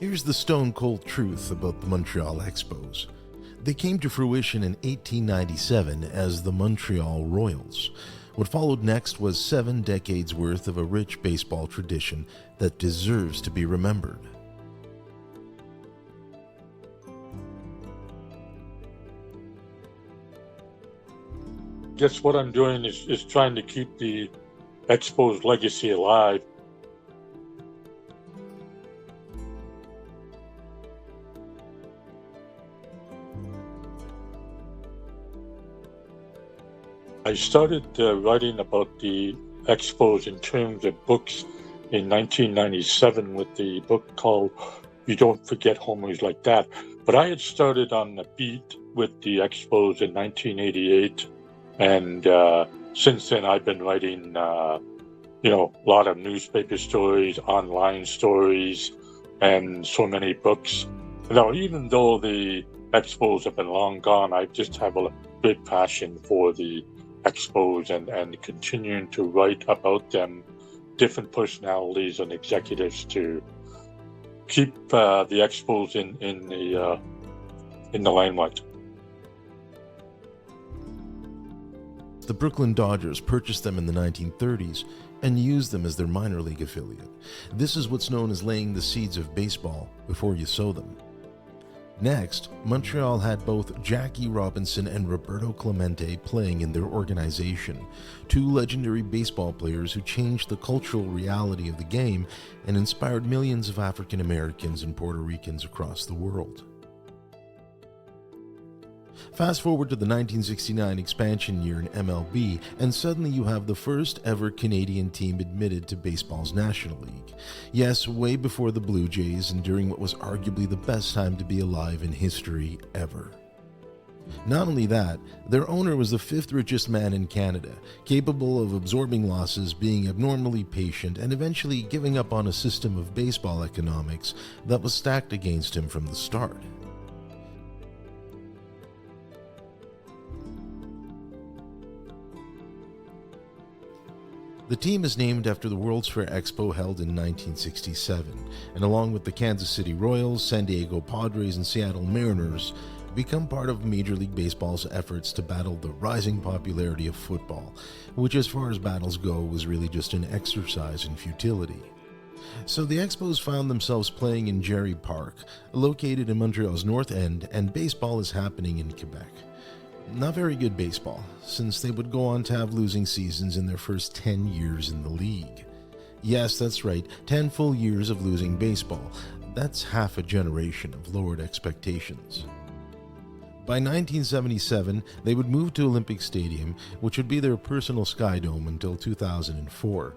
Here's the stone-cold truth about the Montreal Expos. They came to fruition in 1897 as the Montreal Royals. What followed next was 7 decades worth of a rich baseball tradition that deserves to be remembered. Guess what I'm doing is trying to keep the Expos legacy alive. I started writing about the Expos in terms of books in 1997 with the book called You Don't Forget Homers Like That. But I had started on the beat with the Expos in 1988. And since then, I've been writing, a lot of newspaper stories, online stories, and so many books. Now, even though the Expos have been long gone, I just have a big passion for the Expos and continuing to write about them, different personalities and executives to keep the Expos in the limelight. The Brooklyn Dodgers purchased them in the 1930s and used them as their minor league affiliate. This is what's known as laying the seeds of baseball before you sow them. Next, Montreal had both Jackie Robinson and Roberto Clemente playing in their organization, 2 legendary baseball players who changed the cultural reality of the game and inspired millions of African Americans and Puerto Ricans across the world. Fast forward to the 1969 expansion year in MLB, and suddenly you have the first ever Canadian team admitted to baseball's National League. Yes, way before the Blue Jays and during what was arguably the best time to be alive in history ever. Not only that, their owner was the 5th richest man in Canada, capable of absorbing losses, being abnormally patient, and eventually giving up on a system of baseball economics that was stacked against him from the start. The team is named after the World's Fair Expo held in 1967, and along with the Kansas City Royals, San Diego Padres, and Seattle Mariners, become part of Major League Baseball's efforts to battle the rising popularity of football, which as far as battles go was really just an exercise in futility. So the Expos found themselves playing in Gerry Park, located in Montreal's North End, and baseball is happening in Quebec. Not very good baseball, since they would go on to have losing seasons in their first 10 years in the league. Yes, that's right, 10 full years of losing baseball. That's half a generation of lowered expectations. By 1977, they would move to Olympic Stadium, which would be their personal Sky Dome until 2004.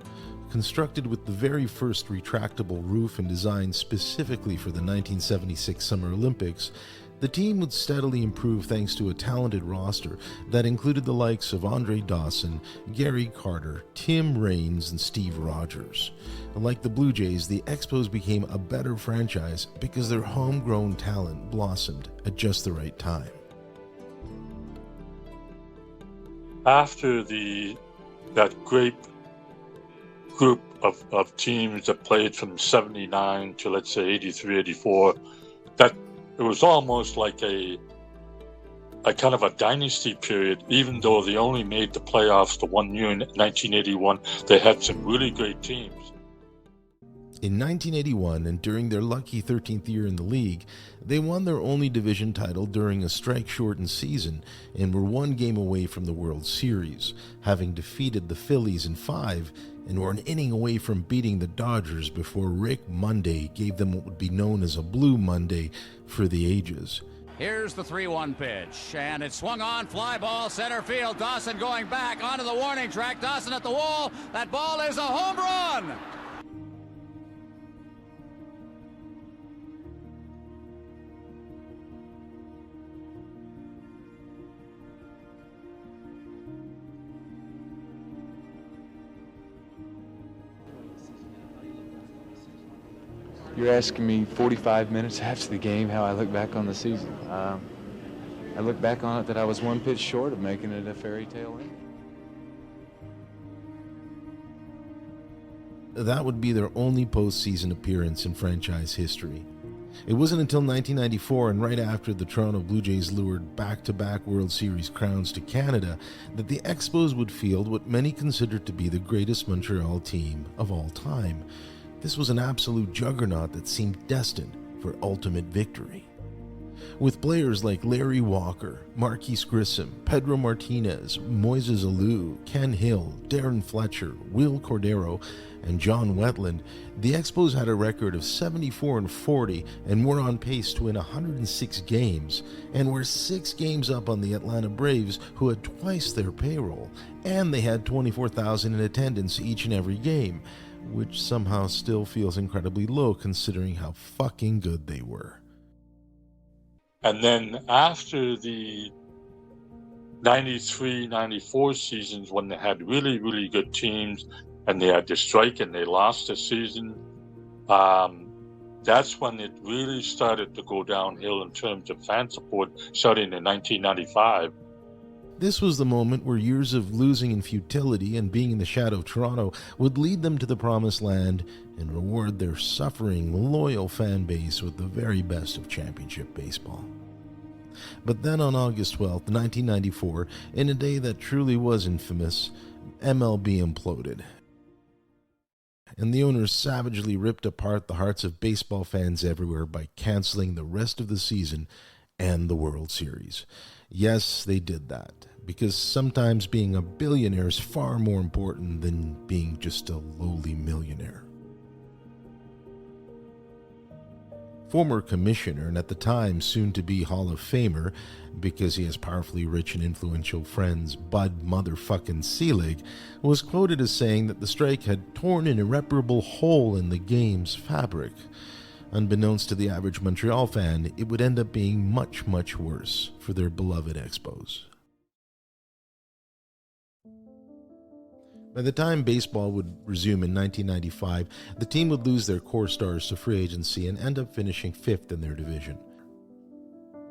Constructed with the very first retractable roof and designed specifically for the 1976 Summer Olympics, the team would steadily improve thanks to a talented roster that included the likes of Andre Dawson, Gary Carter, Tim Raines, and Steve Rogers. Like the Blue Jays, the Expos became a better franchise because their homegrown talent blossomed at just the right time. After that great group of teams that played from 79 to, let's say, 83, 84, that it was almost like a kind of a dynasty period. Even though they only made the playoffs the one year in 1981, they had some really great teams. In 1981, and during their lucky 13th year in the league, they won their only division title during a strike-shortened season and were 1 game away from the World Series, having defeated the Phillies in 5 and were an inning away from beating the Dodgers before Rick Monday gave them what would be known as a Blue Monday for the ages. Here's the 3-1 pitch, and it's swung on, fly ball, center field. Dawson going back onto the warning track. Dawson at the wall. That ball is a home run. You're asking me 45 minutes after the game how I look back on the season. I look back on it that I was 1 pitch short of making it a fairy tale ending. That would be their only postseason appearance in franchise history. It wasn't until 1994, and right after the Toronto Blue Jays lured back-to-back World Series crowns to Canada, that the Expos would field what many considered to be the greatest Montreal team of all time. This was an absolute juggernaut that seemed destined for ultimate victory. With players like Larry Walker, Marquise Grissom, Pedro Martinez, Moises Alou, Ken Hill, Darren Fletcher, Will Cordero, and John Wetland, the Expos had a record of 74-40 and were on pace to win 106 games, and were 6 games up on the Atlanta Braves, who had twice their payroll, and they had 24,000 in attendance each and every game, which somehow still feels incredibly low considering how fucking good they were. And then after the 93-94 seasons, when they had really, really good teams and they had the strike and they lost the season, that's when it really started to go downhill in terms of fan support, starting in 1995. This was the moment where years of losing and futility and being in the shadow of Toronto would lead them to the promised land and reward their suffering, loyal fan base with the very best of championship baseball. But then on August 12th, 1994, in a day that truly was infamous, MLB imploded. And the owners savagely ripped apart the hearts of baseball fans everywhere by canceling the rest of the season and the World Series. Yes, they did that, because sometimes being a billionaire is far more important than being just a lowly millionaire. Former commissioner, and at the time soon-to-be Hall of Famer, because he has powerfully rich and influential friends, Bud motherfucking Selig, was quoted as saying that the strike had torn an irreparable hole in the game's fabric. Unbeknownst to the average Montreal fan, it would end up being much, much worse for their beloved Expos. By the time baseball would resume in 1995, the team would lose their core stars to free agency and end up finishing 5th in their division.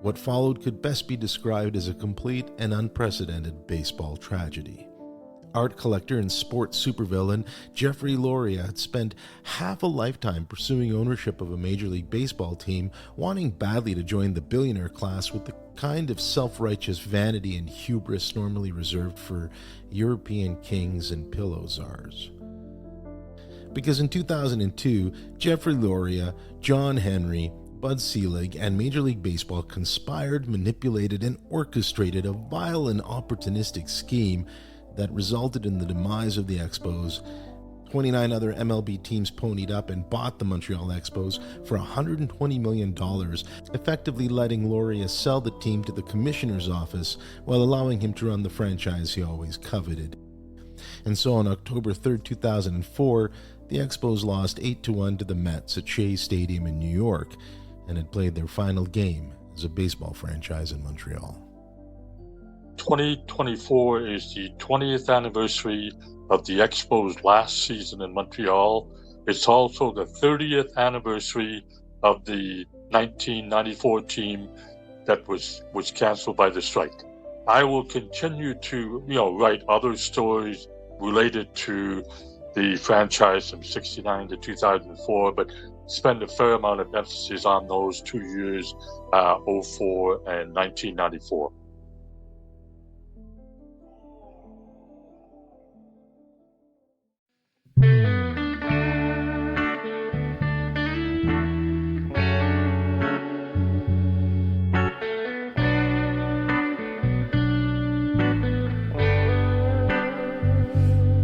What followed could best be described as a complete and unprecedented baseball tragedy. Art collector and sports supervillain Jeffrey Loria had spent half a lifetime pursuing ownership of a Major League Baseball team, wanting badly to join the billionaire class with the kind of self-righteous vanity and hubris normally reserved for European kings and pillow czars. Because in 2002, Jeffrey Loria, John Henry, Bud Selig, and Major League Baseball conspired, manipulated, and orchestrated a vile and opportunistic scheme that resulted in the demise of the Expos. 29 other MLB teams ponied up and bought the Montreal Expos for $120 million, effectively letting Loria sell the team to the commissioner's office while allowing him to run the franchise he always coveted. And so on October 3rd, 2004, the Expos lost 8-1 to the Mets at Shea Stadium in New York and had played their final game as a baseball franchise in Montreal. 2024 is the 20th anniversary of the Expos' last season in Montreal. It's also the 30th anniversary of the 1994 team that was canceled by the strike. I will continue to, write other stories related to the franchise from 69 to 2004, but spend a fair amount of emphasis on those 2 years, 04 and 1994.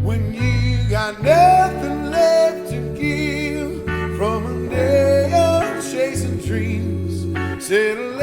When you got nothing left to give from a day of chasing dreams, settle